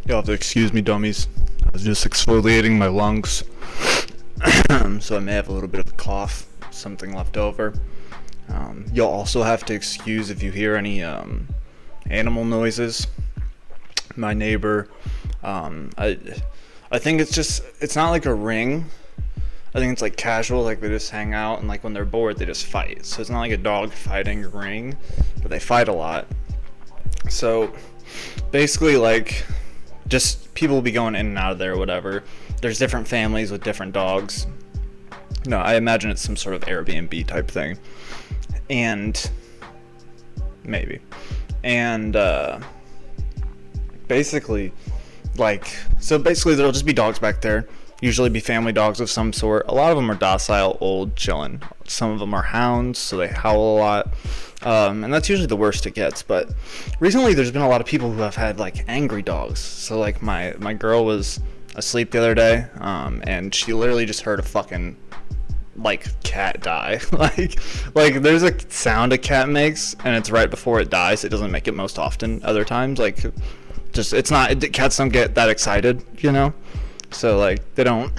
You'll have to excuse me, dummies. I was just exfoliating my lungs. So I may have a little bit of a cough, something left over. You'll also have to excuse if you hear any animal noises. My neighbor, I think it's not like a ring. I think it's like casual, like they just hang out, and like when they're bored they just fight. So it's not like a dog fighting ring, but they fight a lot. So basically, like, just people will be going in and out of there or whatever. There's different families with different dogs. No, I imagine it's some sort of Airbnb type thing. And maybe. And basically there'll just be dogs back there. Usually be family dogs of some sort. A lot of them are docile, old, chilling. Some of them are hounds, so they howl a lot. And that's usually the worst it gets. But recently there's been a lot of people who have had like angry dogs. So like my girl was asleep the other day, and she literally just heard a fucking like cat die. like there's a sound a cat makes, and it's right before it dies. It doesn't make it most often. Other times, like, just cats don't get that excited, you know. So like they don't.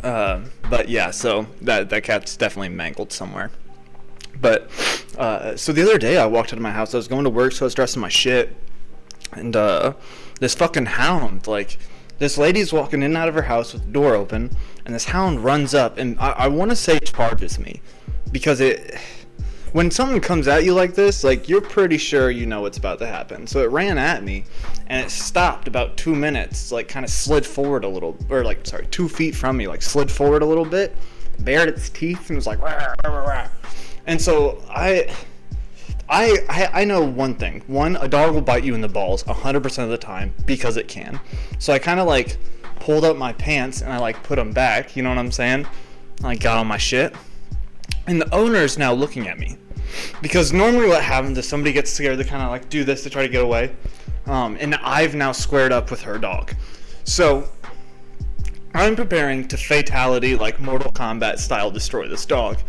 But yeah, so that cat's definitely mangled somewhere. But so the other day I walked out of my house. I was going to work, so I was dressing my shit, and this fucking hound, like, this lady's walking in and out of her house with the door open, and this hound runs up, and I want to say charges me, because when someone comes at you like this, like, you're pretty sure you know what's about to happen. So it ran at me, and it stopped about 2 minutes, like, kind of slid forward a little, or like, sorry, 2 feet from me, like, slid forward a little bit, bared its teeth, and was like, rah, rah, rah, rah. And so I know one thing. One, a dog will bite you in the balls 100% of the time because it can. So I kind of like pulled up my pants and I like put them back, you know what I'm saying? I got on my shit. And the owner is now looking at me. Because normally what happens is somebody gets scared, they kind of like do this to try to get away. And I've now squared up with her dog. So I'm preparing to fatality, like Mortal Kombat style, destroy this dog.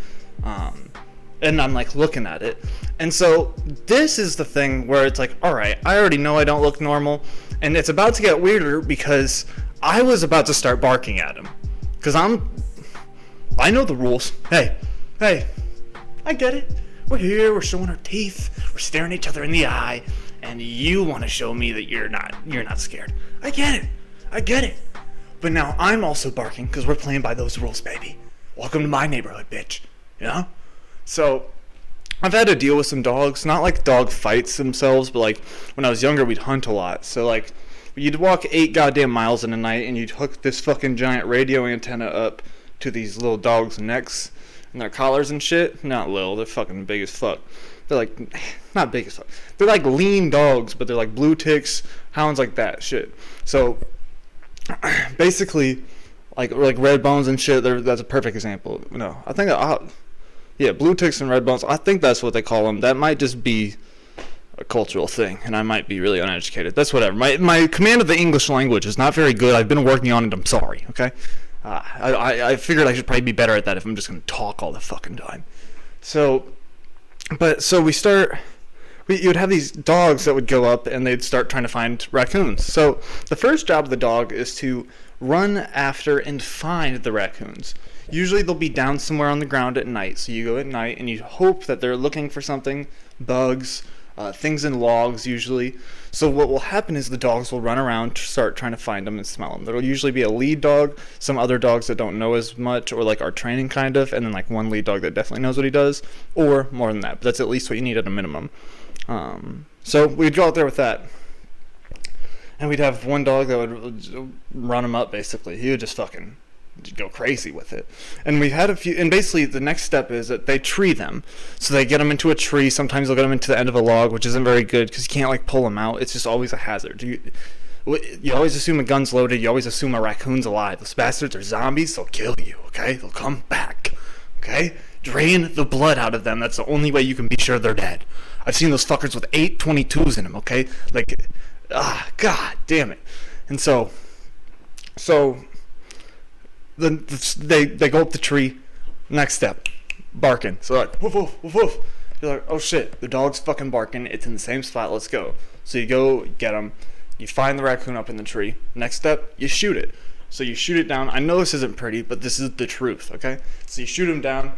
And I'm like looking at it. And so this is the thing where it's like, alright, I already know I don't look normal. And it's about to get weirder because I was about to start barking at him. Because I know the rules. Hey, I get it. We're here, we're showing our teeth, we're staring each other in the eye, and you want to show me that you're not scared. I get it. But now I'm also barking because we're playing by those rules, baby. Welcome to my neighborhood, bitch. You know? So I've had to deal with some dogs, not like dog fights themselves, but like when I was younger, we'd hunt a lot. So like you'd walk 8 goddamn miles in a night and you'd hook this fucking giant radio antenna up to these little dogs' necks and their collars and shit. Not little, they're fucking big as fuck. They're like, not big as fuck. They're like lean dogs, but they're like blue ticks, hounds, like that shit. So basically, like red bones and shit, that's a perfect example. No, I think yeah, blue ticks and red bones, I think that's what they call them. That might just be a cultural thing, and I might be really uneducated. That's whatever. My command of the English language is not very good. I've been working on it. I'm sorry, okay? I figured I should probably be better at that if I'm just going to talk all the fucking time. So you'd have these dogs that would go up, and they'd start trying to find raccoons. So the first job of the dog is to run after and find the raccoons. Usually they'll be down somewhere on the ground at night, so you go at night and you hope that they're looking for something, bugs, things in logs usually. So what will happen is the dogs will run around to start trying to find them and smell them. There'll usually be a lead dog, some other dogs that don't know as much or like are training kind of, and then like one lead dog that definitely knows what he does, or more than that, but that's at least what you need at a minimum. So we'd go out there with that. And we'd have one dog that would run them up, basically. He would just fucking go crazy with it. And we had a few, and basically the next step is that they tree them. So they get them into a tree. Sometimes they'll get them into the end of a log, which isn't very good because you can't like pull them out. It's just always a hazard. You always assume a gun's loaded. You always assume a raccoon's alive. Those bastards are zombies. They'll kill you, okay? They'll come back, okay? Drain the blood out of them. That's the only way you can be sure they're dead. I've seen those fuckers with 8.22s in them, okay? Like, god damn it. And so they go up the tree. Next step, barking. So like, woof woof woof woof. You're like, oh shit, the dog's fucking barking. It's in the same spot. Let's go. So you go get them, you find the raccoon up in the tree. Next step, you shoot it. So you shoot it down. I know this isn't pretty, but this is the truth, okay? So you shoot them down.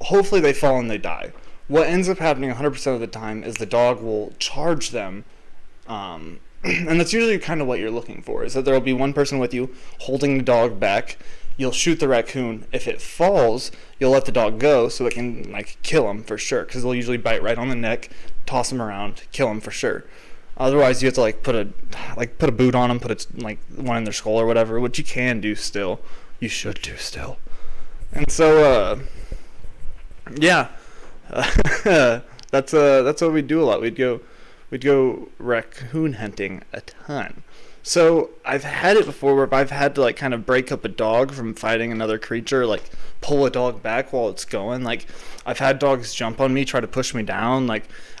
Hopefully they fall and they die. What ends up happening 100% of the time is the dog will charge them. And that's usually kind of what you're looking for, is that there will be one person with you holding the dog back. You'll shoot the raccoon. If it falls, you'll let the dog go so it can like kill him for sure, because they'll usually bite right on the neck, toss him around, kill him for sure. Otherwise, you have to like put a boot on them, put like one in their skull or whatever, which you can do still. You should do still. And so, yeah, that's what we do a lot. We'd go raccoon hunting a ton. So I've had it before where I've had to like kind of break up a dog from fighting another creature, like pull a dog back while it's going. Like I've had dogs jump on me, try to push me down.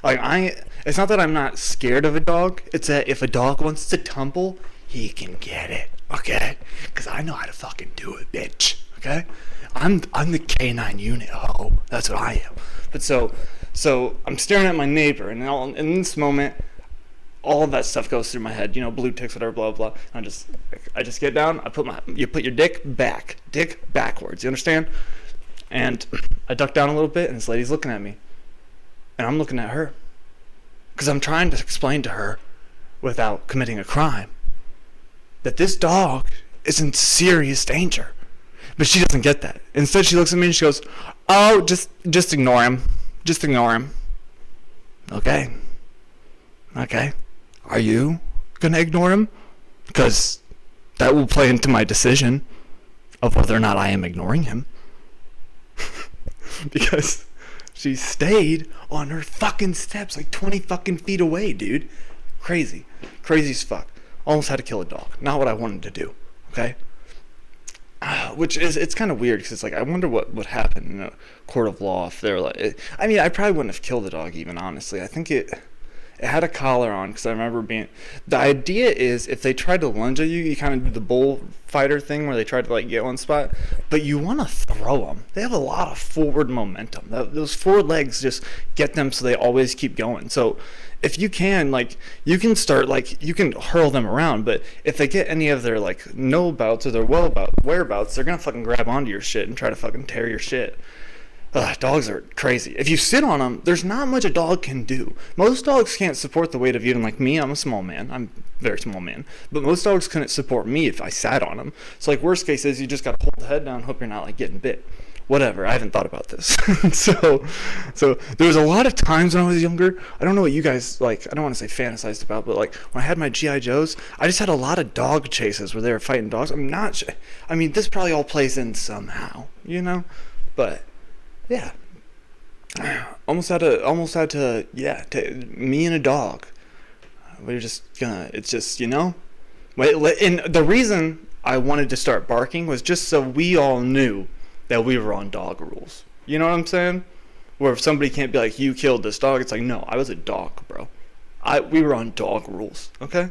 It's not that I'm not scared of a dog. It's that if a dog wants to tumble, he can get it. Okay? Because I know how to fucking do it, bitch. Okay? I'm the K9 unit, ho. That's what I am. But so I'm staring at my neighbor, and in this moment, all of that stuff goes through my head, blue ticks, whatever, blah, blah, blah. And I just get down, you put your dick backwards, you understand? And I duck down a little bit, and this lady's looking at me. And I'm looking at her. Because I'm trying to explain to her, without committing a crime, that this dog is in serious danger. But she doesn't get that. Instead, she looks at me and she goes, "Oh, just ignore him. Just ignore him." Okay. Are you gonna ignore him? Because that will play into my decision of whether or not I am ignoring him. Because she stayed on her fucking steps like 20 fucking feet away, dude. Crazy as fuck. Almost had to kill a dog. Not what I wanted to do. Okay. It's kind of weird because it's like, I wonder what would happen in a court of law if they're like, I probably wouldn't have killed the dog even, honestly. I think it had a collar on, because I remember the idea is if they tried to lunge at you, you kind of do the bullfighter thing where they tried to like get one spot, but you want to throw them. They have a lot of forward momentum. Those four legs just get them so they always keep going. So if you can, like, you can start, like, you can hurl them around, but if they get any of their like know-abouts or their whereabouts, they're gonna fucking grab onto your shit and try to fucking tear your shit. Dogs are crazy. If you sit on them, there's not much a dog can do. Most dogs can't support the weight of you, and like me, I'm a small man. I'm a very small man. But most dogs couldn't support me if I sat on them. So like worst case is you just gotta hold the head down, hope you're not like getting bit. Whatever, I haven't thought about this. so there was a lot of times when I was younger, I don't know what you guys like, I don't want to say fantasized about, but like when I had my G.I. Joes, I just had a lot of dog chases where they were fighting dogs. I'm not sure. This probably all plays in somehow, but yeah, almost had to me and a dog. We're just gonna, it's just, and the reason I wanted to start barking was just so we all knew that we were on dog rules. You know what I'm saying? Where if somebody can't be like, you killed this dog, it's like, no, I was a dog, bro. We were on dog rules, okay?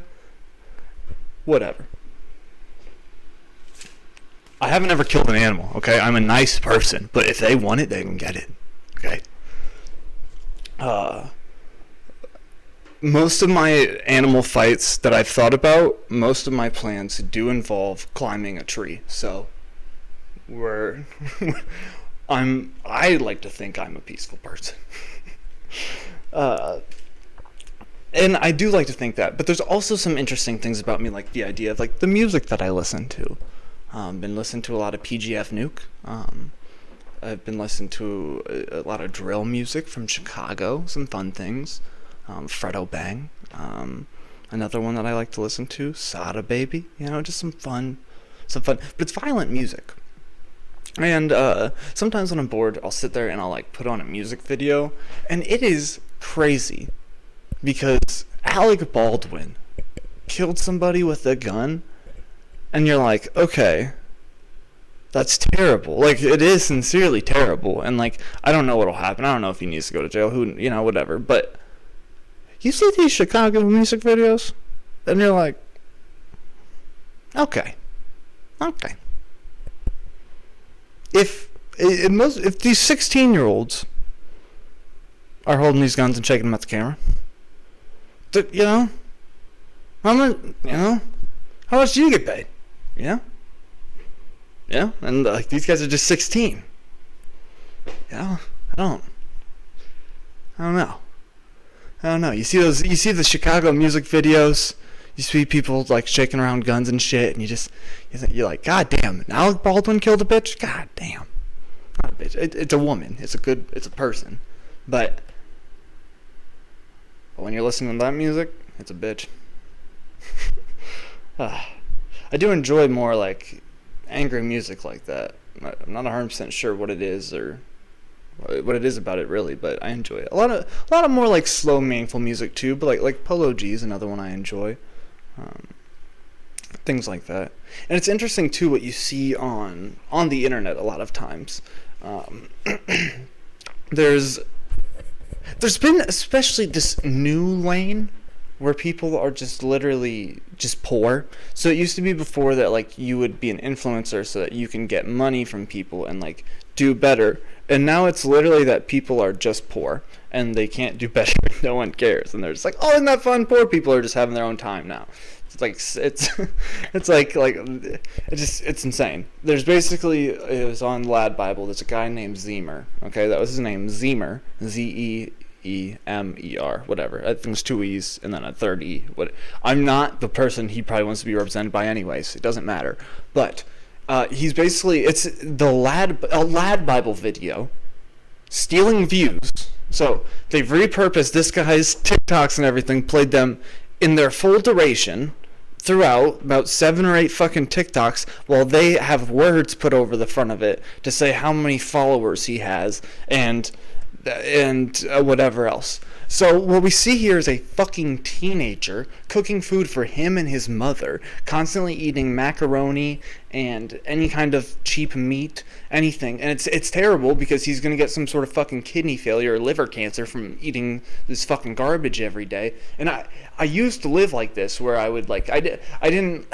Whatever. I haven't ever killed an animal, okay? I'm a nice person, but if they want it, they can get it, okay? Most of my animal fights that I've thought about, most of my plans do involve climbing a tree, so I like to think I'm a peaceful person. And I do like to think that, but there's also some interesting things about me, like the idea of like the music that I listen to. Been listening to a lot of PGF Nuke. I've been listening to a lot of drill music from Chicago, some fun things. Fredo Bang, another one that I like to listen to. Sada Baby, just some fun, but it's violent music. And sometimes when I'm bored, I'll sit there and I'll like put on a music video, and it is crazy because Alec Baldwin killed somebody with a gun. And you're like, okay, that's terrible. Like, it is sincerely terrible. And, like, I don't know what'll happen. I don't know if he needs to go to jail. Whatever. But you see these Chicago music videos, and you're like, okay. If these 16-year-olds are holding these guns and shaking them at the camera, You know, how much? You know, how much do you get paid? You know, yeah, and like these guys are just 16. Yeah, I don't know. I don't know. You see the Chicago music videos. You see people like shaking around guns and shit, and you're like, God damn, Alec Baldwin killed a bitch. God damn, not a bitch. It's a woman. It's a person. But when you're listening to that music, it's a bitch. I do enjoy more like angry music like that. I'm not 100% sure what it is or what it is about it really, but I enjoy it. A lot of more like slow, meaningful music too. But like Polo G is another one I enjoy. Things like that. And it's interesting too what you see on the internet a lot of times. There's been especially this new lane where people are just literally just poor. So it used to be before that like you would be an influencer so that you can get money from people and like do better. And now it's literally that people are just poor and they can't do better. No one cares, and they're just like, oh, isn't that fun? Poor people are just having their own time now. It's like it's insane. There's basically, it was on Lad Bible. There's a guy named Zemer. Okay, that was his name, Zemer, Zeemer, whatever. I think it's 2 E's and then a third E. I'm not the person he probably wants to be represented by, anyways. It doesn't matter. But he's basically, it's a Lad Bible video stealing views. So they've repurposed this guy's TikToks and everything, played them in their full duration throughout about 7 or 8 fucking TikToks, while they have words put over the front of it to say how many followers he has and whatever else. So what we see here is a fucking teenager cooking food for him and his mother, constantly eating macaroni and any kind of cheap meat, anything. And it's terrible because he's going to get some sort of fucking kidney failure or liver cancer from eating this fucking garbage every day. And I used to live like this where I would like, I didn't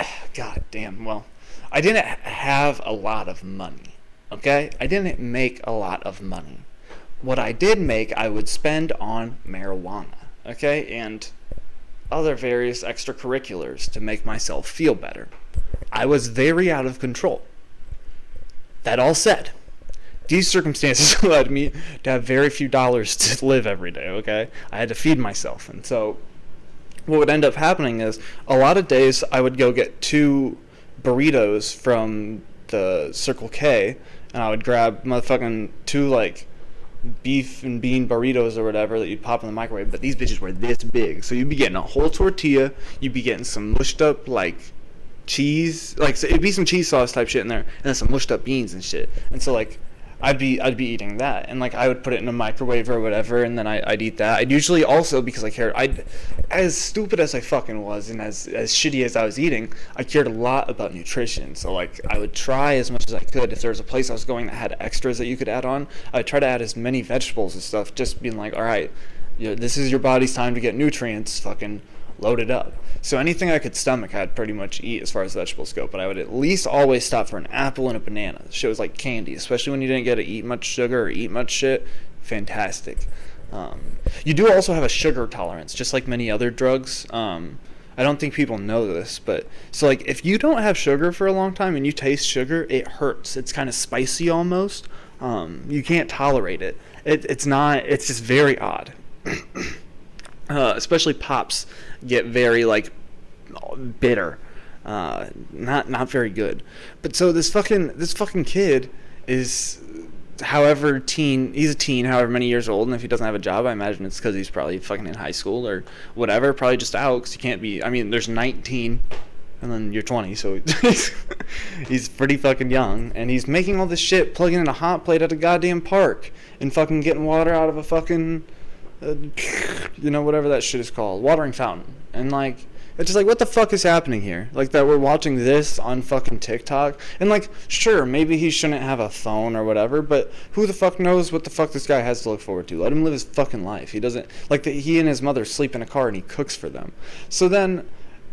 have a lot of money, okay? I didn't make a lot of money. What I did make, I would spend on marijuana, okay, and other various extracurriculars to make myself feel better. I was very out of control. That all said, these circumstances allowed me to have very few dollars to live every day, okay? I had to feed myself, and so what would end up happening is a lot of days I would go get 2 burritos from the Circle K, and I would grab motherfucking 2, like, beef and bean burritos or whatever that you'd pop in the microwave, but these bitches were this big. So you'd be getting a whole tortilla, you'd be getting some mushed up like cheese, like so it'd be some cheese sauce type shit in there, and then some mushed up beans and shit. And so like I'd be eating that, and like I would put it in a microwave or whatever, and then I'd eat that. I'd usually also, because I cared, as stupid as I fucking was and as shitty as I was eating, I cared a lot about nutrition. So like I would try as much as I could. If there was a place I was going that had extras that you could add on, I'd try to add as many vegetables and stuff, just being like, all right, this is your body's time to get nutrients, fucking load it up. So anything I could stomach, I'd pretty much eat as far as vegetables go, but I would at least always stop for an apple and a banana. The shit was like candy, especially when you didn't get to eat much sugar or eat much shit. Fantastic. You do also have a sugar tolerance, just like many other drugs. I don't think people know this, but so like if you don't have sugar for a long time and you taste sugar, it hurts. It's kind of spicy almost. You can't tolerate it. It's just very odd. Especially pops get very like bitter, not very good. But so this fucking kid is he's a teen, however many years old, and if he doesn't have a job, I imagine it's because he's probably fucking in high school or whatever, probably just out, because you can't be, I mean, there's 19 and then you're 20, so he's pretty fucking young, and he's making all this shit, plugging in a hot plate at a goddamn park and fucking getting water out of a fucking whatever that shit is called, watering fountain. And like, it's just like, what the fuck is happening here? Like, that we're watching this on fucking TikTok, and like, sure, maybe he shouldn't have a phone or whatever, but who the fuck knows what the fuck this guy has to look forward to? Let him live his fucking life. He doesn't, like, he and his mother sleep in a car and he cooks for them. So then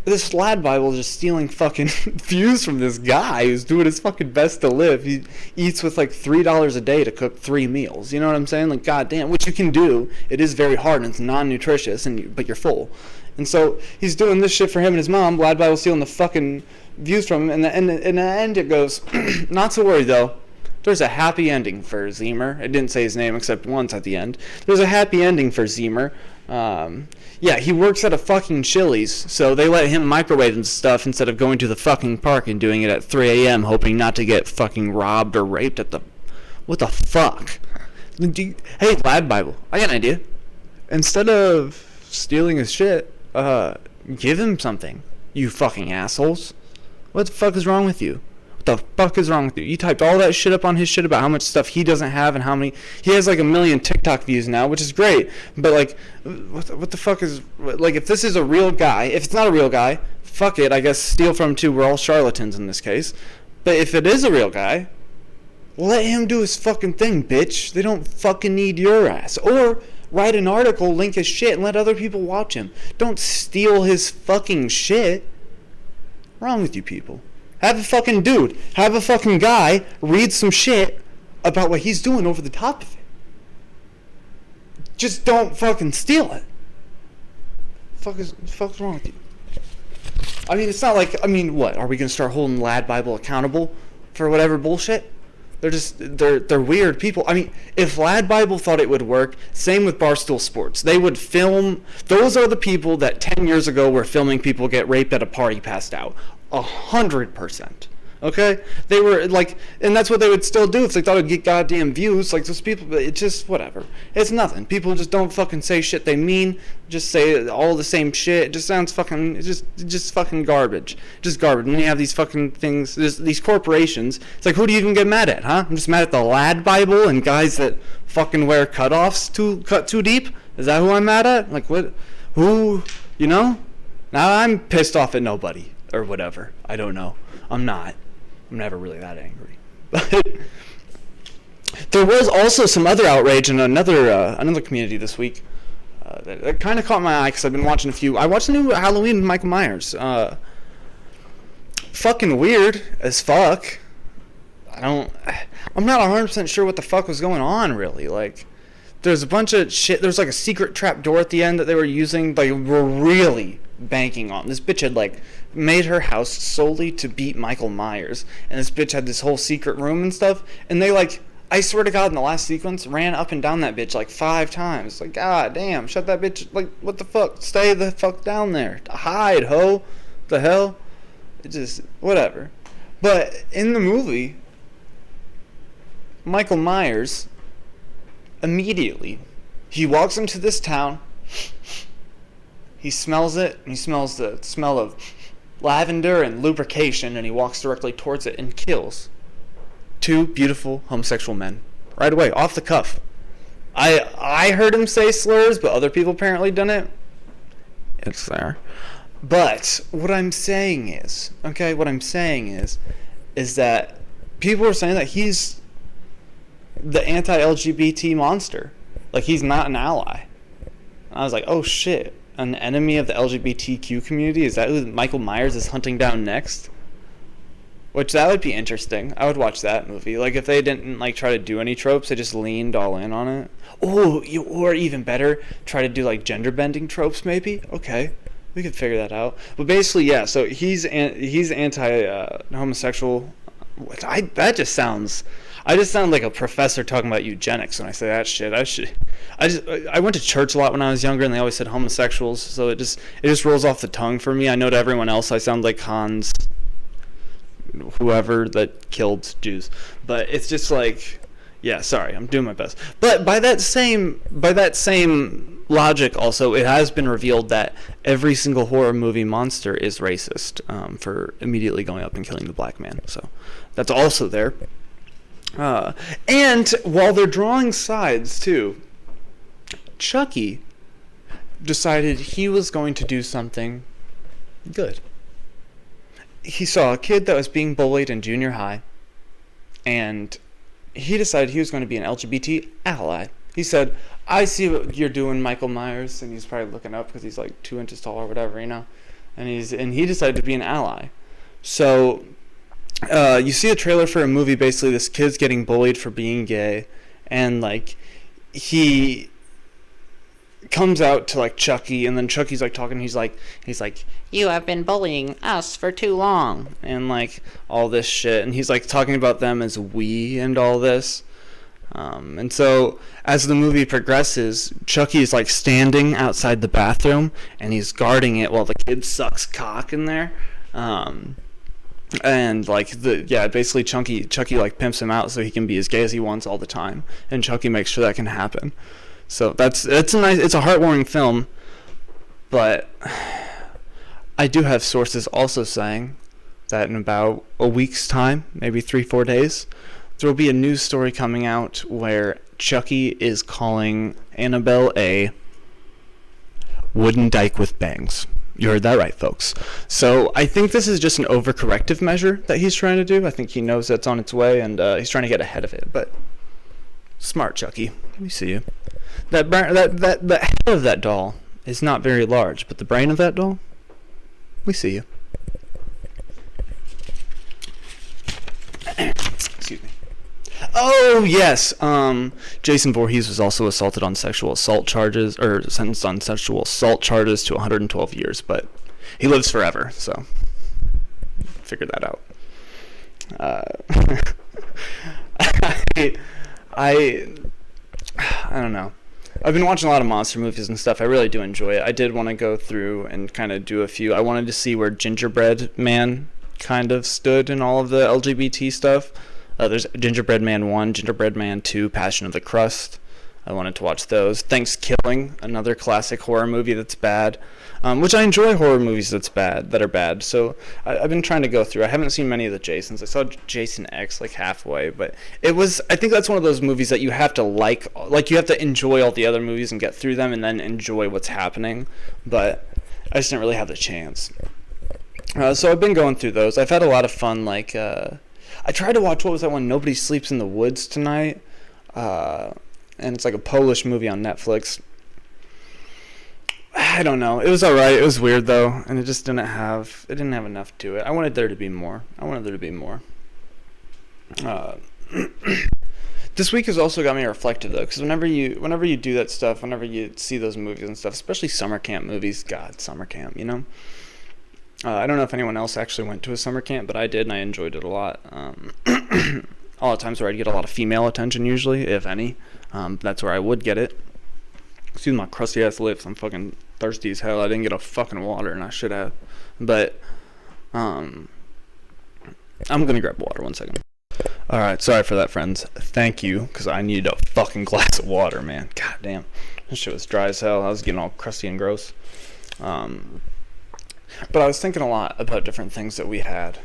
this Lad Bible is just stealing fucking views from this guy who's doing his fucking best to live. He eats with like $3 a day to cook 3 meals. You know what I'm saying? Like, goddamn, which you can do. It is very hard and it's non-nutritious, but you're full. And so he's doing this shit for him and his mom. Lad Bible stealing the fucking views from him. And in the end, it goes, not to worry though. There's a happy ending for Zemer. It didn't say his name except once at the end. There's a happy ending for Zemer. Yeah, he works at a fucking Chili's, so they let him microwave and stuff instead of going to the fucking park and doing it at 3 a.m. hoping not to get fucking robbed or raped at the... What the fuck? Hey, Lad Bible, I got an idea. Instead of stealing his shit, give him something, you fucking assholes. What the fuck is wrong with you? What the fuck is wrong with you? You typed all that shit up on his shit about how much stuff he doesn't have and how many... He has like 1 million TikTok views now, which is great. But like, what the fuck is... Like, if this is a real guy, if it's not a real guy, fuck it, I guess steal from him too. We're all charlatans in this case. But if it is a real guy, let him do his fucking thing, bitch. They don't fucking need your ass. Or write an article, link his shit, and let other people watch him. Don't steal his fucking shit. What's wrong with you people? Have a fucking dude, have a fucking guy read some shit about what he's doing over the top of it. Just don't fucking steal it. Fuck's wrong with you? I mean, it's not like, I mean, what? Are we gonna start holding Lad Bible accountable for whatever bullshit? They're weird people. I mean, if Lad Bible thought it would work, same with Barstool Sports. They would film, those are the people that 10 years ago were filming people get raped at a party passed out. 100%. Okay? They were like, and that's what they would still do if they thought it'd get goddamn views. Like, those people, it's just whatever. It's nothing. People just don't fucking say shit they mean. Just say all the same shit. It just sounds fucking, it's just fucking garbage. Just garbage. And then you have these fucking things, these corporations. It's like, who do you even get mad at, huh? I'm just mad at the Lad Bible and guys that fucking wear cutoffs cut too deep? Is that who I'm mad at? Like, what? Who? You know? Now I'm pissed off at nobody. Or whatever. I don't know. I'm not. I'm never really that angry. But there was also some other outrage in another community this week that kind of caught my eye because I've been watching a few. I watched the new Halloween with Michael Myers. Fucking weird as fuck. I'm not 100% sure what the fuck was going on really. Like, there's a bunch of shit. There's like a secret trap door at the end that they were using. Like, were really banking on. This bitch had like made her house solely to beat Michael Myers, and this bitch had this whole secret room and stuff, and they like, I swear to God, in the last sequence ran up and down that bitch like 5 times. Like, god damn, shut that bitch, like, what the fuck, stay the fuck down there, hide, ho, what the hell, it just, whatever. But in the movie, Michael Myers immediately, he walks into this town, he smells it, and he smells the smell of lavender and lubrication, and he walks directly towards it and kills 2 beautiful homosexual men right away, off the cuff. I heard him say slurs, but other people apparently done it. It's there. But what I'm saying is, is that people are saying that he's the anti-LGBT monster. Like, he's not an ally. I was like, oh shit. An enemy of the LGBTQ community? Is that who Michael Myers is hunting down next? Which, that would be interesting. I would watch that movie. Like, if they didn't, like, try to do any tropes, they just leaned all in on it. Oh, or even better, try to do, like, gender-bending tropes, maybe? Okay. We could figure that out. But basically, yeah, so he's anti-homosexual. I just sound like a professor talking about eugenics when I say that shit. I went to church a lot when I was younger, and they always said homosexuals, so it just rolls off the tongue for me. I know to everyone else I sound like Hans, whoever that killed Jews, but it's just like, yeah, sorry, I'm doing my best. But by that same logic, also, it has been revealed that every single horror movie monster is racist for immediately going up and killing the black man. So that's also there. And while they're drawing sides too, Chucky decided he was going to do something good. He saw a kid that was being bullied in junior high, and he decided he was going to be an LGBT ally. He said, I see what you're doing, Michael Myers, and he's probably looking up because he's like 2 inches tall or whatever, you know, and he decided to be an ally. So you see a trailer for a movie, basically this kid's getting bullied for being gay, and like he comes out to like Chucky, and then Chucky's like talking. He's like, you have been bullying us for too long, and like all this shit. And he's like talking about them as we and all this. And so as the movie progresses, Chucky's like standing outside the bathroom, and he's guarding it while the kid sucks cock in there. And like basically Chucky like pimps him out so he can be as gay as he wants all the time, and Chucky makes sure that can happen. So it's a heartwarming film, but I do have sources also saying that in about a week's time, maybe 3-4 days, there will be a news story coming out where Chucky is calling Annabelle a wooden dyke with bangs. You heard that right, folks. So I think this is just an overcorrective measure that he's trying to do. I think he knows that's on its way, and he's trying to get ahead of it. But smart, Chucky. Let me see you. The head of that doll is not very large, but the brain of that doll, we see you. Excuse me. Oh yes, Jason Voorhees was also assaulted on sexual assault charges, or sentenced on sexual assault charges to 112 years, but he lives forever, so figure that out. I don't know. I've been watching a lot of monster movies and stuff. I really do enjoy it. I did want to go through and kind of do a few. I wanted to see where Gingerbread Man kind of stood in all of the LGBT stuff. There's Gingerbread Man 1, Gingerbread Man 2, Passion of the Crust. I wanted to watch those. Thanksgiving, another classic horror movie that's bad, which I enjoy horror movies that are bad. So I've been trying to go through. I haven't seen many of the Jasons. I saw Jason X like halfway, but I think that's one of those movies that you have to like you have to enjoy all the other movies and get through them and then enjoy what's happening. But I just didn't really have the chance. So I've been going through those. I've had a lot of fun. Like I tried to watch, what was that one? Nobody Sleeps in the Woods Tonight. And it's like a Polish movie on Netflix. I don't know. It was alright. It was weird though, and it just didn't have enough to it. I wanted there to be more. This week has also got me reflective though, because whenever you do that stuff, whenever you see those movies and stuff, especially summer camp movies, God, summer camp, you know. I don't know if anyone else actually went to a summer camp, but I did, and I enjoyed it a lot. All the times where I'd get a lot of female attention, usually, if any. That's where I would get it. Excuse my crusty ass lips. I'm fucking thirsty as hell. I didn't get a fucking water, and I should have. But I'm gonna grab water 1 second. All right, sorry for that, friends. Thank you, because I needed a fucking glass of water, man. God damn, this shit was dry as hell. I was getting all crusty and gross. But I was thinking a lot about different things that we had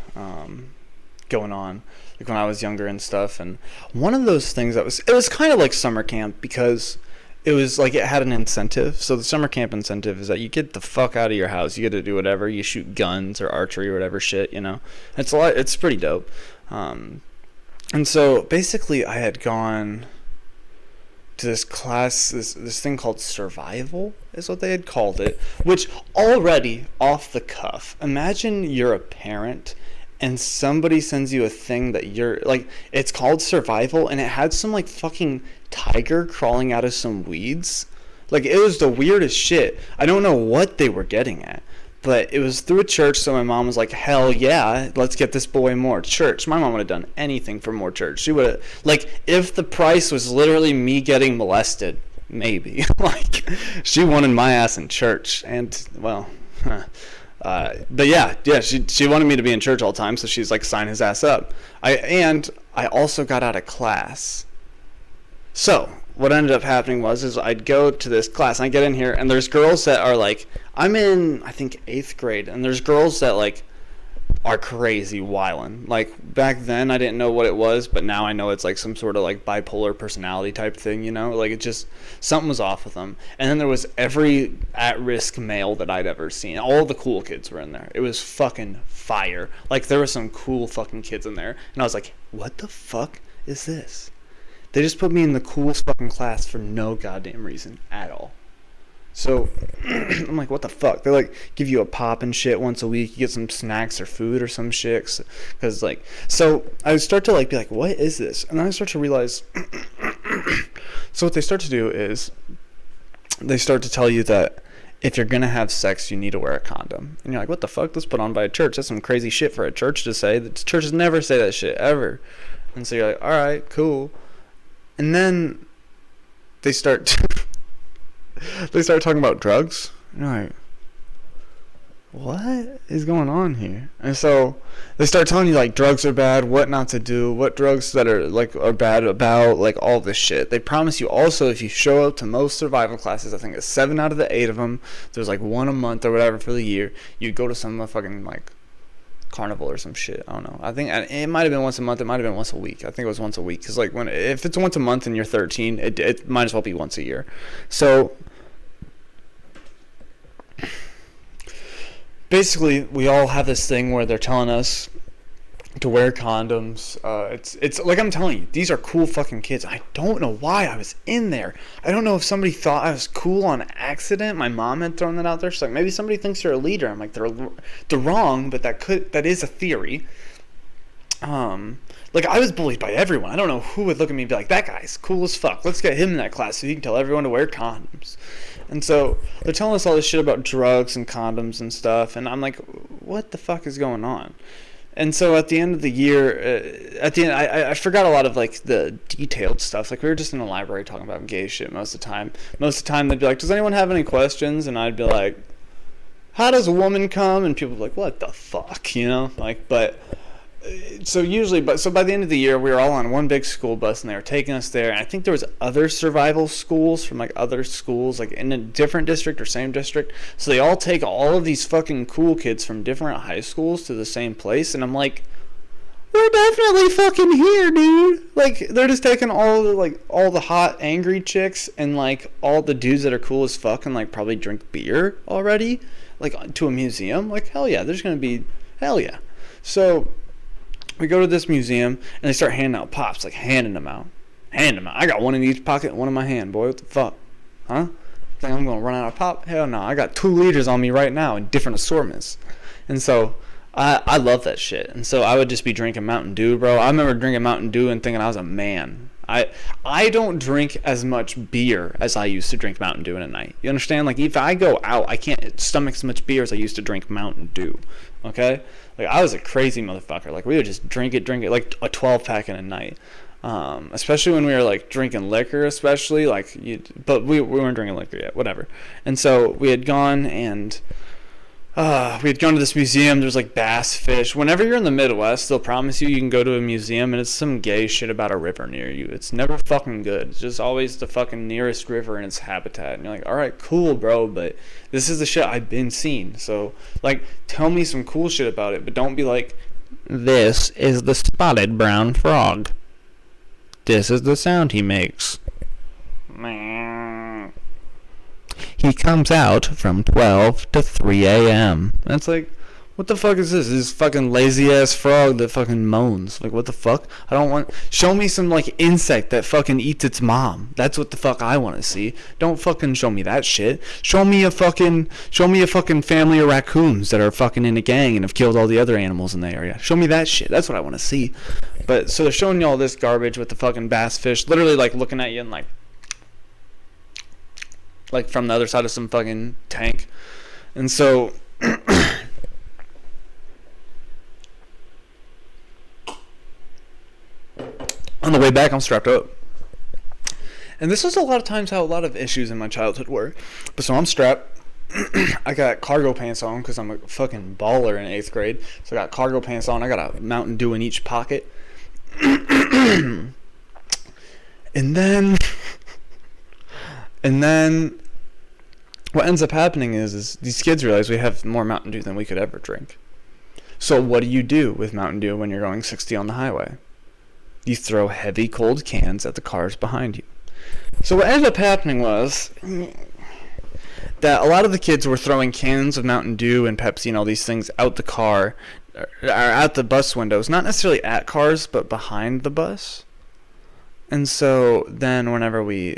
going on, like when I was younger and stuff. And one of those things it was kind of like summer camp, because it was like it had an incentive. So the summer camp incentive is that you get the fuck out of your house. You get to do whatever. You shoot guns or archery or whatever shit, you know. It's pretty dope. And so basically I had gone to this class, this thing called survival is what they had called it, which already off the cuff, imagine you're a parent and somebody sends you a thing that you're like, it's called survival, and it had some like fucking tiger crawling out of some weeds. Like, it was the weirdest shit. I don't know what they were getting at, but it was through a church. So my mom was like, hell yeah, let's get this boy more church. My mom would have done anything for more church. She would have, like, if the price was literally me getting molested, maybe. Like, she wanted my ass in church. And well, but yeah, she wanted me to be in church all the time, so she's like, sign his ass up. I also got out of class. So what ended up happening was I'd go to this class, and I get in here, and there's girls that are like, I'm in, I think, 8th grade, and there's girls that like are crazy wildin'. Like, back then I didn't know what it was, but now I know it's like some sort of like bipolar personality type thing, you know? Like, it just, something was off with them. And then there was every at-risk male that I'd ever seen. All the cool kids were in there. It was fucking fire. Like, there were some cool fucking kids in there, and I was like, what the fuck is this? They just put me in the coolest fucking class for no goddamn reason at all. So I'm like, what the fuck? They like give you a pop and shit once a week. You get some snacks or food or some shit. Cause like, so I start to like be like, what is this? And then I start to realize. So what they start to do is they start to tell you that if you're gonna have sex, you need to wear a condom. And you're like, what the fuck? That's put on by a church. That's some crazy shit for a church to say. The churches never say that shit, ever. And so you're like, alright, cool. And then they start they start talking about drugs. And you're like, what is going on here? And so they start telling you like drugs are bad, what not to do, what drugs that are like are bad about, like all this shit. They promise you also if you show up to most survival classes, I think it's 7 out of the 8 of them, there's like 1 a month or whatever for the year, you go to some fucking like carnival or some shit. I don't know. I think it might have been once a month, it might have been once a week. I think it was once a week, because like if it's once a month and you're 13, it might as well be once a year. So basically, we all have this thing where they're telling us to wear condoms. It's like I'm telling you, these are cool fucking kids. I don't know why I was in there. I don't know if somebody thought I was cool on accident. My mom had thrown that out there. She's like, maybe somebody thinks you're a leader. I'm like, they're wrong, but that is a theory. Like I was bullied by everyone. I don't know who would look at me and be like, that guy's cool as fuck. Let's get him in that class so he can tell everyone to wear condoms. And so they're telling us all this shit about drugs and condoms and stuff, and I'm like, what the fuck is going on? And so at the end of the year, I forgot a lot of like the detailed stuff. Like we were just in the library talking about gay shit most of the time. Most of the time they'd be like, does anyone have any questions? And I'd be like, how does a woman come? And people would be like, what the fuck, you know? Like, but so by the end of the year, we were all on one big school bus, and they were taking us there. And I think there was other survival schools from like other schools, like in a different district or same district. So they all take all of these fucking cool kids from different high schools to the same place, and I'm like, we're definitely fucking here, dude. Like they're just taking all the hot angry chicks and like all the dudes that are cool as fuck and like probably drink beer already, like to a museum. Like hell yeah, there's gonna be hell yeah. So we go to this museum, and they start handing out pops, like handing them out. I got one in each pocket, one in my hand, boy. What the fuck? Huh? Think I'm going to run out of pop? Hell no. I got 2 liters on me right now in different assortments. And so I love that shit. And so I would just be drinking Mountain Dew, bro. I remember drinking Mountain Dew and thinking I was a man. I don't drink as much beer as I used to drink Mountain Dew in a night. You understand? Like, if I go out, I can't stomach as much beer as I used to drink Mountain Dew. Okay? Like, I was a crazy motherfucker. Like, we would just drink it, like a 12-pack in a night. Especially when we were, like, drinking liquor, especially. Like, but we weren't drinking liquor yet. Whatever. And so we had gone and we had gone to this museum. There's like bass fish. Whenever you're in the Midwest, they'll promise you can go to a museum and it's some gay shit about a river near you. It's never fucking good. It's just always the fucking nearest river in its habitat. And you're like, all right, cool, bro, but this is the shit I've been seeing. So, like, tell me some cool shit about it, but don't be like, this is the spotted brown frog. This is the sound he makes. He comes out from 12 to 3 a.m. That's like, what the fuck is this? This fucking lazy-ass frog that fucking moans. Like, what the fuck? Show me some, like, insect that fucking eats its mom. That's what the fuck I want to see. Don't fucking show me that shit. Show me a fucking family of raccoons that are fucking in a gang and have killed all the other animals in the area. Show me that shit. That's what I want to see. But, so they're showing you all this garbage with the fucking bass fish, literally, like, looking at you and, like from the other side of some fucking tank. And so on the way back, I'm strapped up. And this was a lot of times how a lot of issues in my childhood were. But so I'm strapped. I got cargo pants on because I'm a fucking baller in 8th grade. So I got cargo pants on. I got a Mountain Dew in each pocket. And then what ends up happening is these kids realize we have more Mountain Dew than we could ever drink. So what do you do with Mountain Dew when you're going 60 on the highway? You throw heavy cold cans at the cars behind you. So what ended up happening was that a lot of the kids were throwing cans of Mountain Dew and Pepsi and all these things out the car, or out the bus windows, not necessarily at cars, but behind the bus. And so then whenever we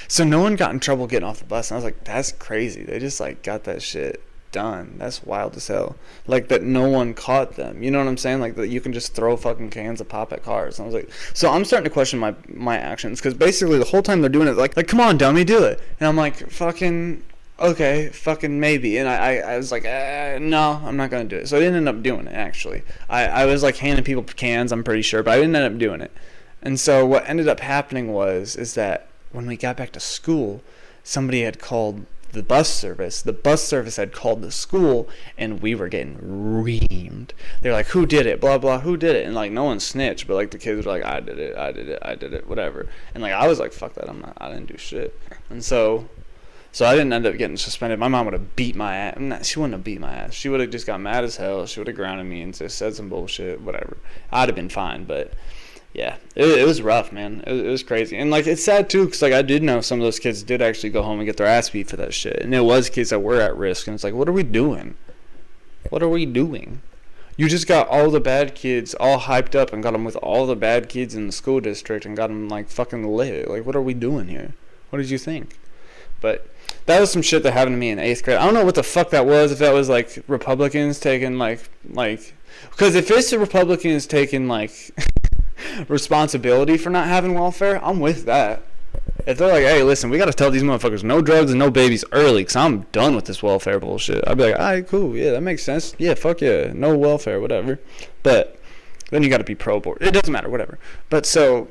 so no one got in trouble getting off the bus, and I was like, that's crazy. They just like got that shit done. That's wild as hell. Like, that no one caught them. You know what I'm saying? Like, that you can just throw fucking cans of pop at cars. And I was like, so I'm starting to question my actions, because basically the whole time they're doing it, like, come on, dummy, do it. And I'm like, fucking, okay, fucking maybe. And I was like, no, I'm not going to do it. So I didn't end up doing it, actually. I was, like, handing people cans, I'm pretty sure, but I didn't end up doing it. And so what ended up happening is that when we got back to school, somebody had called the bus service. The bus service had called the school, and we were getting reamed. They're like, who did it? Blah, blah, who did it? And, like, no one snitched, but, like, the kids were like, I did it, whatever. And, like, I was like, fuck that, I didn't do shit. And so I didn't end up getting suspended. My mom would have beat my ass. She wouldn't have beat my ass. She would have just got mad as hell. She would have grounded me and just said some bullshit, whatever. I'd have been fine, but... yeah, it was rough, man. It was crazy. And, like, it's sad, too, because, like, I did know some of those kids did actually go home and get their ass beat for that shit. And it was kids that were at risk. And it's like, what are we doing? What are we doing? You just got all the bad kids all hyped up and got them with all the bad kids in the school district and got them, like, fucking lit. Like, what are we doing here? What did you think? But that was some shit that happened to me in 8th grade. I don't know what the fuck that was. If that was, like, Republicans taking, like, because if it's the Republicans taking, like... responsibility for not having welfare, I'm with that. If they're like, hey, listen, we got to tell these motherfuckers no drugs and no babies early, because I'm done with this welfare bullshit, I'd be like, all right, cool, yeah, that makes sense, yeah, fuck yeah, no welfare, whatever. But then you got to be pro-board. It doesn't matter, whatever. But so,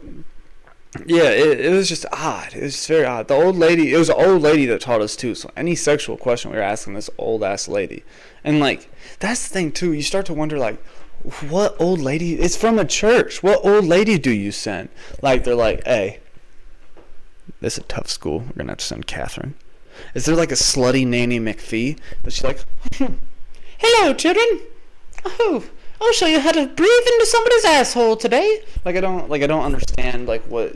yeah, it was just odd. It was just very odd. It was an old lady that taught us, too, so any sexual question we were asking this old-ass lady. And, like, that's the thing, too, you start to wonder, like, what old lady? It's from a church. What old lady do you send? Like, they're like, hey, this is a tough school. We're going to have to send Catherine. Is there like a slutty Nanny McPhee? But she's like, hello, children. Oh, I'll show you how to breathe into somebody's asshole today. I don't understand, like, what,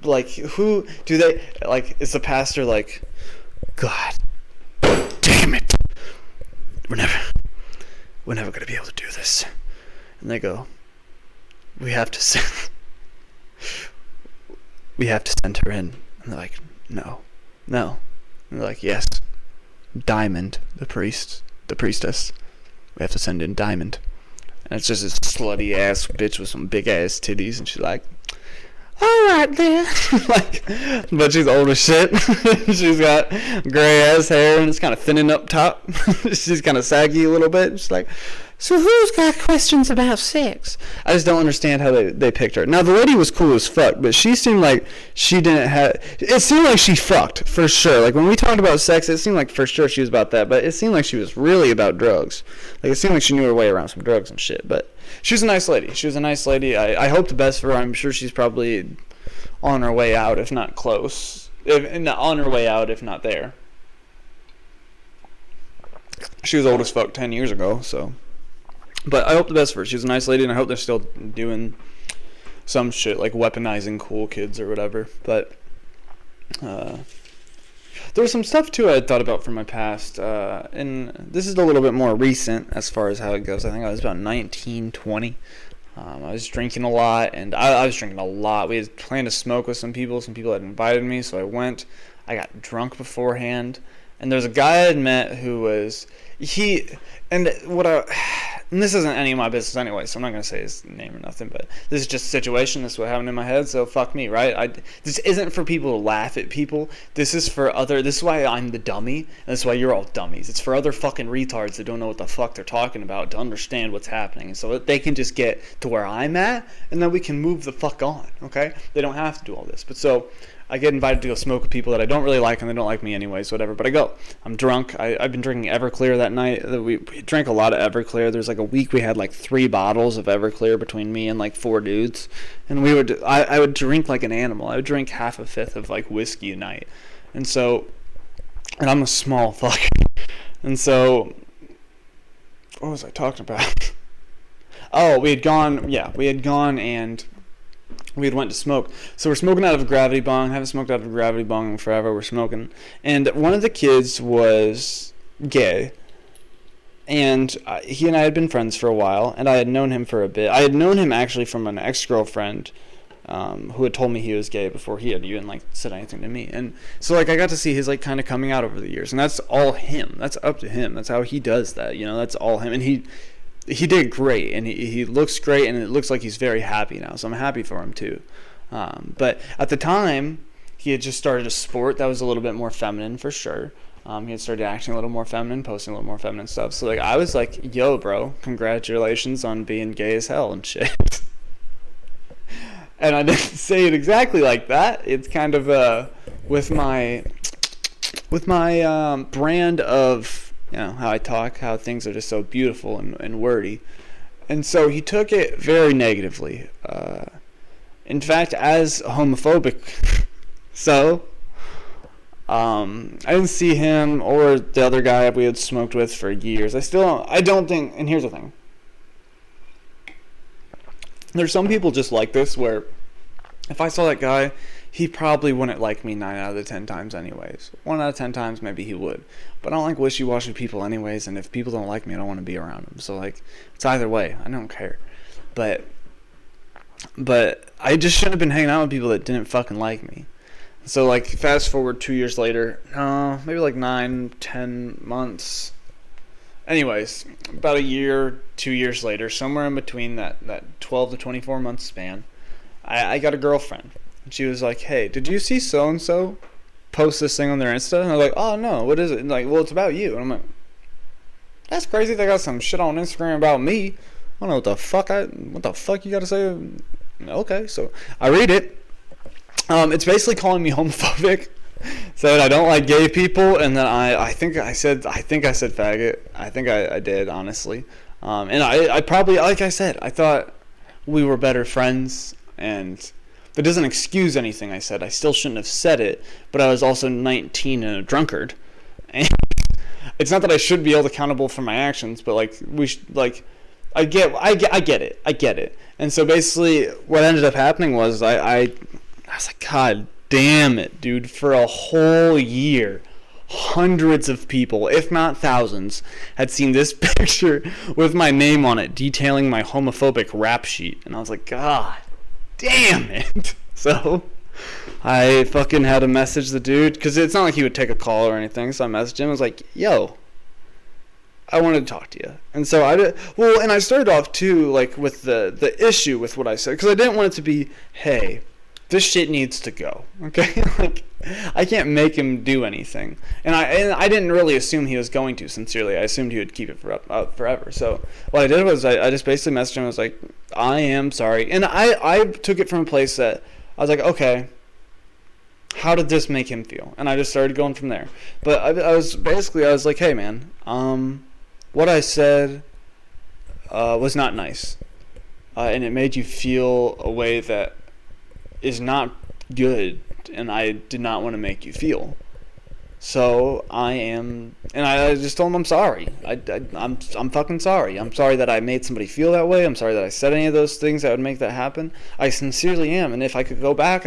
like, who do they, like, is the pastor like, God damn it. We're never going to be able to do this. And they go, we have to send her in. And they're like, no. And they're like, yes, Diamond, the priestess. We have to send in Diamond. And it's just this slutty ass bitch with some big ass titties. And she's like, all right then. Like, but she's old as shit. She's got gray ass hair and it's kind of thinning up top. She's kind of saggy a little bit. She's like, so who's got questions about sex? I just don't understand how they picked her. Now, the lady was cool as fuck, but she seemed like she didn't have... It seemed like she fucked, for sure. Like, when we talked about sex, it seemed like for sure she was about that, but it seemed like she was really about drugs. Like, it seemed like she knew her way around some drugs and shit, but she was a nice lady. I hope the best for her. I'm sure she's probably on her way out, if not close. On her way out, if not there. She was old as fuck 10 years ago, so... But I hope the best for her. She was a nice lady, and I hope they're still doing some shit, like weaponizing cool kids or whatever. But there was some stuff, too, I had thought about from my past. And this is a little bit more recent as far as how it goes. I think I was about 19, 20. I was drinking a lot, and I was drinking a lot. We had planned to smoke with some people. Some people had invited me, so I went. I got drunk beforehand. And there's a guy I had met who was... And this isn't any of my business anyway, so I'm not going to say his name or nothing, but this is just a situation. This is what happened in my head, so fuck me, right? This isn't for people to laugh at people. This is why I'm the dummy, and this is why you're all dummies. It's for other fucking retards that don't know what the fuck they're talking about to understand what's happening, and so that they can just get to where I'm at, and then we can move the fuck on, okay? They don't have to do all this. But so... I get invited to go smoke with people that I don't really like, and they don't like me anyways, whatever. But I go. I'm drunk. I've been drinking Everclear that night. We drank a lot of Everclear. There's like a week we had like 3 bottles of Everclear between me and like 4 dudes. And I would drink like an animal. I would drink half a fifth of like whiskey a night. And I'm a small fucker. And so, what was I talking about? Oh, we had gone and... we had went to smoke. So we're smoking out of a gravity bong. Haven't smoked out of a gravity bong in forever. We're smoking. And one of the kids was gay. And he and I had been friends for a while. And I had known him for a bit. I had known him actually from an ex-girlfriend who had told me he was gay before he had even like said anything to me. And so like I got to see his like kind of coming out over the years, and that's all him. That's up to him. That's how he does that. You know, that's all him. And he did great, and he looks great, and it looks like he's very happy now. So I'm happy for him too. But at the time, he had just started a sport that was a little bit more feminine for sure. He had started acting a little more feminine, posting a little more feminine stuff. So like I was like, yo, bro, congratulations on being gay as hell and shit. And I didn't say it exactly like that. It's kind of with my brand of, you know, how I talk, how things are just so beautiful and wordy. And so he took it very negatively. In fact, as homophobic. So I didn't see him or the other guy we had smoked with for years. I don't think, and here's the thing. There's some people just like this where if I saw that guy, he probably wouldn't like me 9 out of the 10 times anyways. 1 out of 10 times maybe he would. But I don't like wishy-washy people anyways, and if people don't like me, I don't want to be around them. So like, it's either way. I don't care. But I just shouldn't have been hanging out with people that didn't fucking like me. So like, fast forward 2 years later, maybe like 9, 10 months. Anyways, about a year, 2 years later, somewhere in between that 12 to 24 month span, I got a girlfriend. And she was like, hey, did you see so-and-so post this thing on their Insta? And I was like, oh, no, what is it? And like, well, it's about you. And I'm like, that's crazy. They got some shit on Instagram about me. I don't know what the fuck you got to say. Okay, so I read it. It's basically calling me homophobic. Said I don't like gay people, and then I think I said faggot. I think I did, honestly. And I probably, like I said, I thought we were better friends, and that doesn't excuse anything I said. I still shouldn't have said it, but I was also 19 and a drunkard. And it's not that I should be held accountable for my actions, but like I get it. And so basically, what ended up happening was I was like, God damn it, dude, for a whole year, hundreds of people, if not thousands, had seen this picture with my name on it, detailing my homophobic rap sheet. And I was like, God damn it. So I fucking had to message the dude, because it's not like he would take a call or anything. So I messaged him. I was like, yo, I wanted to talk to you. And so and I started off too, like, with the issue with what I said, because I didn't want it to be, hey, this shit needs to go, okay? Like, I can't make him do anything. And I didn't really assume he was going to, sincerely. I assumed he would keep it forever. So what I did was I just basically messaged him. I was like, I am sorry. And I took it from a place that I was like, okay, how did this make him feel? And I just started going from there. But I was like, hey, man, what I said was not nice. And it made you feel a way that is not good, and I did not want to make you feel. So I just told him I'm sorry. I'm fucking sorry. I'm sorry that I made somebody feel that way. I'm sorry that I said any of those things that would make that happen. I sincerely am, and if I could go back,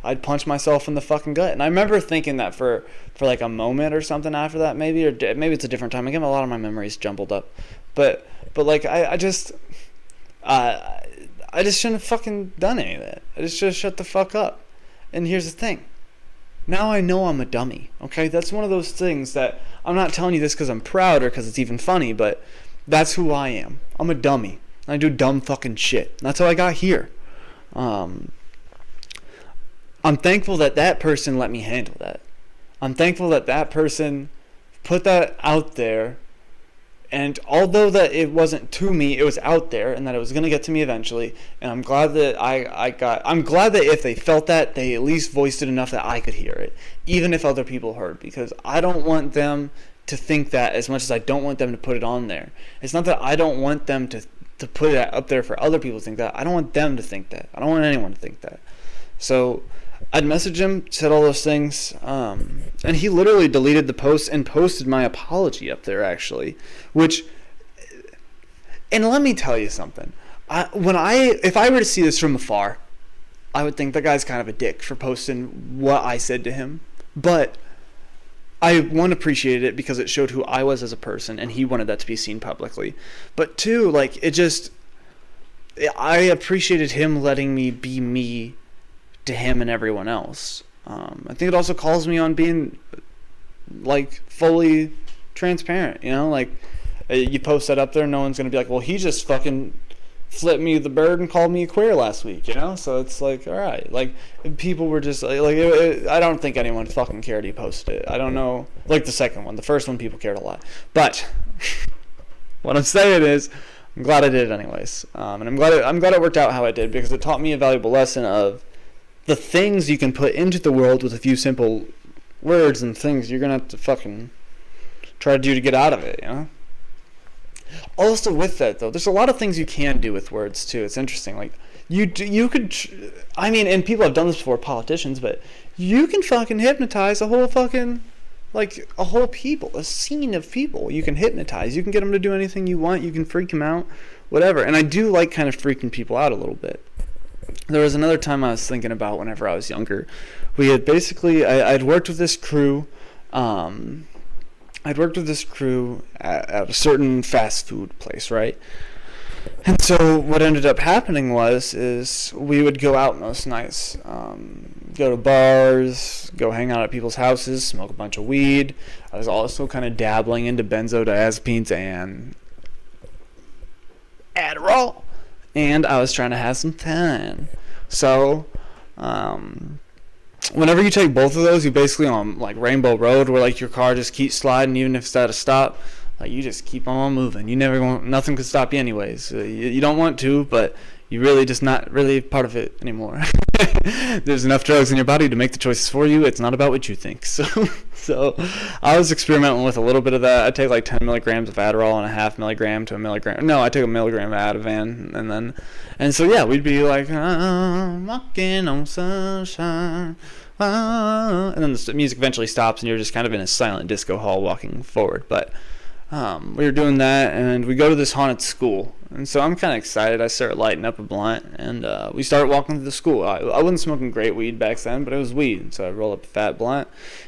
I'd punch myself in the fucking gut. And I remember thinking that for like a moment or something after that, maybe it's a different time. Again, a lot of my memories jumbled up, but like I just shouldn't have fucking done any of that. I just should have shut the fuck up. And here's the thing. Now I know I'm a dummy, okay? That's one of those things that I'm not telling you this because I'm proud or because it's even funny, but that's who I am. I'm a dummy. I do dumb fucking shit. That's how I got here. I'm thankful that person let me handle that. I'm thankful that person put that out there. And although that it wasn't to me, it was out there, and that it was going to get to me eventually. And I'm glad that I'm glad that if they felt that, they at least voiced it enough that I could hear it, even if other people heard, because I don't want them to think that as much as I don't want them to put it on there. It's not that I don't want them to put it up there for other people to think that. I don't want them to think that. I don't want anyone to think that. So I'd messaged him, said all those things, and he literally deleted the post and posted my apology up there, actually. And let me tell you something. If I were to see this from afar, I would think that guy's kind of a dick for posting what I said to him. But I, one, appreciated it because it showed who I was as a person, and he wanted that to be seen publicly. But two, like, I appreciated him letting me be me to him and everyone else. I think it also calls me on being like fully transparent, you know, like you post that up there, no one's gonna be like, well, he just fucking flipped me the bird and called me a queer last week, you know. So it's like, all right, like people were just like I don't think anyone fucking cared he posted it. I don't know, like the second one, the first one people cared a lot, but what I'm saying is I'm glad I did it anyways, and I'm glad it worked out how it did, because it taught me a valuable lesson of the things you can put into the world with a few simple words and things you're gonna have to fucking try to do to get out of it, you know. Also with that though, there's a lot of things you can do with words too. It's interesting, like you could, I mean, and people have done this before, politicians, but you can fucking hypnotize a whole fucking, like a whole people, a scene of people. You can hypnotize, you can get them to do anything you want, you can freak them out, whatever. And I do like kind of freaking people out a little bit. There was another time I was thinking about whenever I was younger. We had basically, I'd worked with this crew. At a certain fast food place, right? And so what ended up happening is we would go out most nights, go to bars, go hang out at people's houses, smoke a bunch of weed. I was also kind of dabbling into benzodiazepines and Adderall. And I was trying to have some fun. So, whenever you take both of those, you basically on like Rainbow Road, where like your car just keeps sliding, even if it's at a stop. Like you just keep on moving. You never want, nothing could stop you anyways. You don't want to, but you really just not really part of it anymore. There's enough drugs in your body to make the choices for you. It's not about what you think. So I was experimenting with a little bit of that. I take like 10 milligrams of Adderall and a half milligram to a milligram. No, I took a milligram of Ativan, and so yeah, we'd be like, I'm walking on sunshine. And then the music eventually stops, and you're just kind of in a silent disco hall walking forward. But we were doing that, and we go to this haunted school. And so I'm kind of excited. I start lighting up a blunt, and we start walking through the school. I wasn't smoking great weed back then, but it was weed. So I roll up a fat blunt,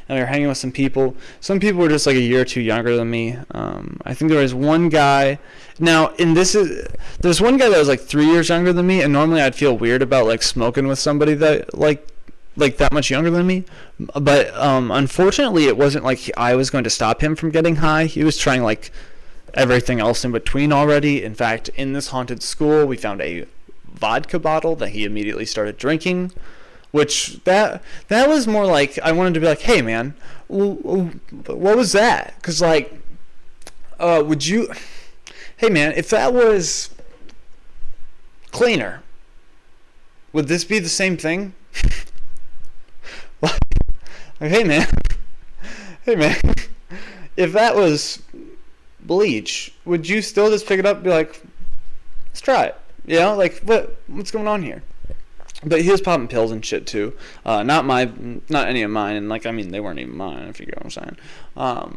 and we were hanging with some people. Some people were just like a year or two younger than me. I think there was one guy. Now, there's one guy that was like 3 years younger than me, and normally I'd feel weird about like smoking with somebody that like that much younger than me, but unfortunately it wasn't like I was going to stop him from getting high. He was trying like everything else in between already. In fact, in this haunted school we found a vodka bottle that he immediately started drinking, which that was more like I wanted to be like, hey man, what was that? Because like would you, hey man, if that was cleaner, would this be the same thing? Like, hey man, if that was bleach, would you still just pick it up and be like, let's try it? You know, like what's going on here? But he was popping pills and shit too. Not any of mine, and like I mean they weren't even mine, if you get what I'm saying.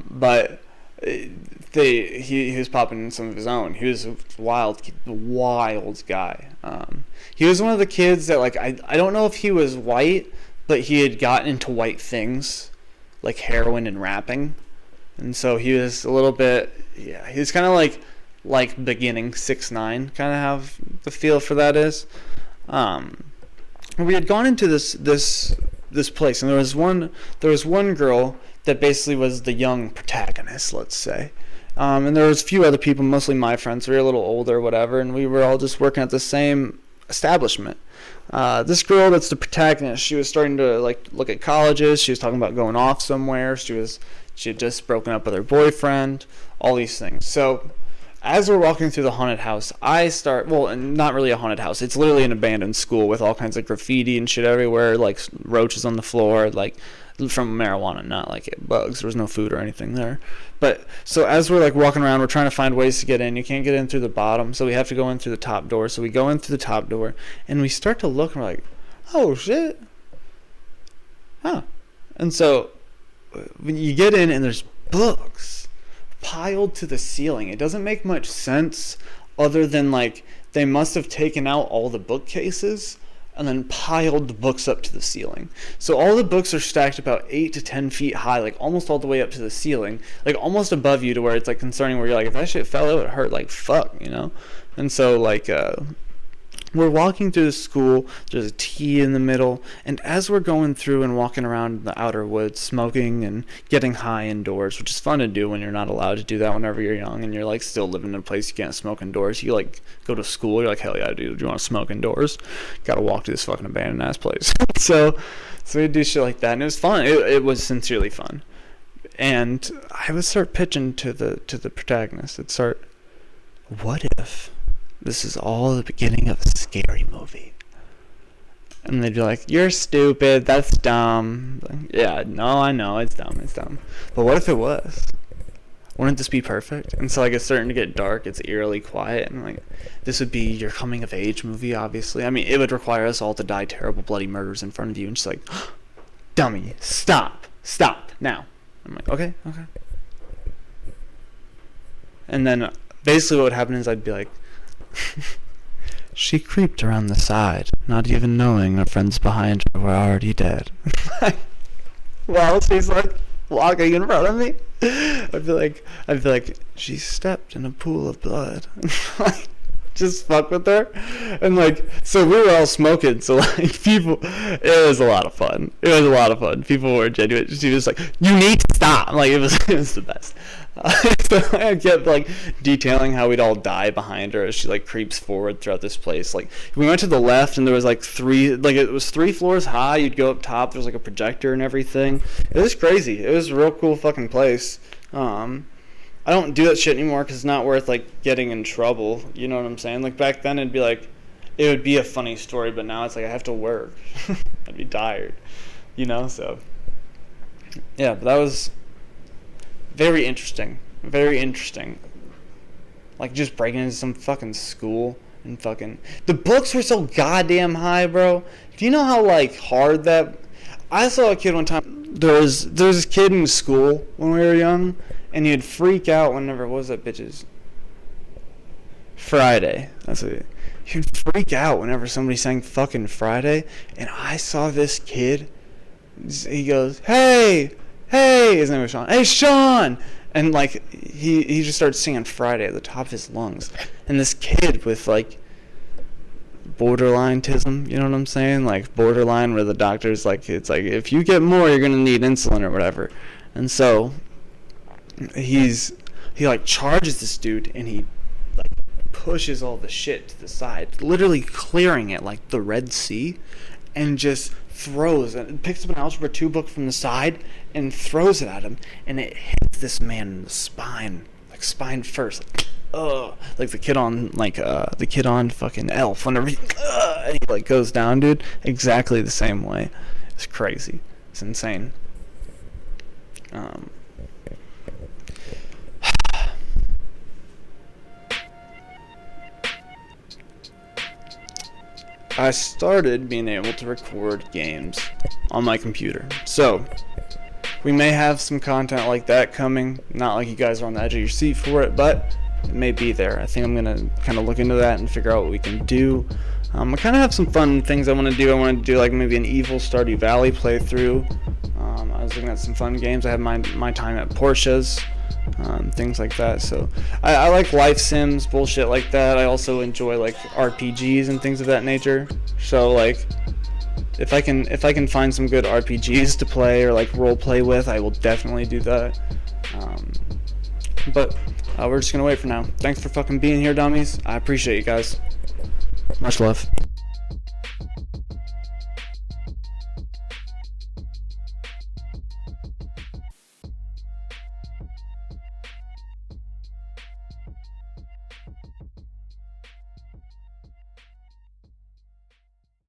But he was popping some of his own. He was a wild guy. He was one of the kids that like I don't know if he was white, but he had gotten into white things, like heroin and rapping. And so he was a little bit, yeah, he was kind of like beginning 6ix9ine, kind of have the feel for that is. We had gone into this place, and there was one girl that basically was the young protagonist, let's say. And there was a few other people, mostly my friends. We were a little older, whatever, and we were all just working at the same establishment. This girl that's the protagonist, she was starting to like look at colleges. She was talking about going off somewhere. She had just broken up with her boyfriend, all these things. So as we're walking through the haunted house, not really a haunted house, it's literally an abandoned school with all kinds of graffiti and shit everywhere, like roaches on the floor, like from marijuana, not like bugs. There was no food or anything there. But so as we're like walking around, we're trying to find ways to get in. You can't get in through the bottom, so we have to go in through the top door. So we go in through the top door, and we start to look, and we're like, oh shit, huh? And so when you get in, and there's books piled to the ceiling. It doesn't make much sense other than like they must have taken out all the bookcases and then piled the books up to the ceiling. So all the books are stacked about 8 to 10 feet high, like almost all the way up to the ceiling, like almost above you, to where it's like concerning, where you're like, if that shit fell, it would hurt like fuck, you know? And so like we're walking through the school. There's a T in the middle, and as we're going through and walking around the outer woods, smoking and getting high indoors, which is fun to do when you're not allowed to do that whenever you're young and you're like still living in a place you can't smoke indoors. You like go to school, you're like, hell yeah, dude, do you want to smoke indoors? Gotta walk to this fucking abandoned ass place. so we do shit like that, and it was fun. It was sincerely fun. And I would start pitching to the protagonist. It'd start, what if this is all the beginning of a scary movie? And they'd be like, you're stupid, that's dumb. Like, yeah, no, I know, it's dumb. But what if it was? Wouldn't this be perfect? And so like it's starting to get dark, it's eerily quiet, and like this would be your coming of age movie, obviously. I mean, it would require us all to die terrible bloody murders in front of you, and she's like, dummy, stop now. I'm like, okay. And then basically what would happen is I'd be like, she creeped around the side, not even knowing her friends behind her were already dead. While she's like walking in front of me, I'd be like, she stepped in a pool of blood. Just fuck with her. And like, so we were all smoking, so like people, it was a lot of fun. People were genuine. She was like, you need to stop. Like it was the best. So I kept like detailing how we'd all die behind her as she like creeps forward throughout this place. Like we went to the left and there was like it was 3 floors high. You'd go up top, there was like a projector and everything. It was crazy. It was a real cool fucking place. I don't do that shit anymore because it's not worth like getting in trouble. You know what I'm saying? Like back then it'd be like, it would be a funny story, but now it's like I have to work. I'd be tired, you know? So yeah, but that was very interesting. Like just breaking into some fucking school and fucking, the books were so goddamn high, bro. Do you know how like hard that, I saw a kid one time, there was this kid in school when we were young, and he'd freak out whenever, what was that bitch's? Friday. That's it. He'd freak out whenever somebody sang fucking Friday, and I saw this kid, he goes, hey, his name was Sean. Hey, Sean! And like, he just started singing Friday at the top of his lungs. And this kid with like borderline-tism, you know what I'm saying? Like borderline where the doctor's like, it's like, if you get more, you're gonna need insulin or whatever. And so he like charges this dude, and he like pushes all the shit to the side, literally clearing it like the Red Sea, and just throws and picks up an Algebra 2 book from the side and throws it at him, and it hits this man in the spine, like spine first, like the kid on fucking Elf, whenever and he like goes down, dude, exactly the same way. It's crazy. It's insane. I started being able to record games on my computer. So, we may have some content like that coming. Not like you guys are on the edge of your seat for it, but it may be there. I think I'm going to kind of look into that and figure out what we can do. I kind of have some fun things I want to do. I want to do like maybe an Evil Stardew Valley playthrough. I was looking at some fun games. I have my time at Porsche's. Things like that. So I like life sims, bullshit like that. I also enjoy like RPGs and things of that nature. So like if I can find some good RPGs to play or like role play with, I will definitely do that. But we're just gonna wait for now. Thanks for fucking being here, dummies. I appreciate you guys. Much love.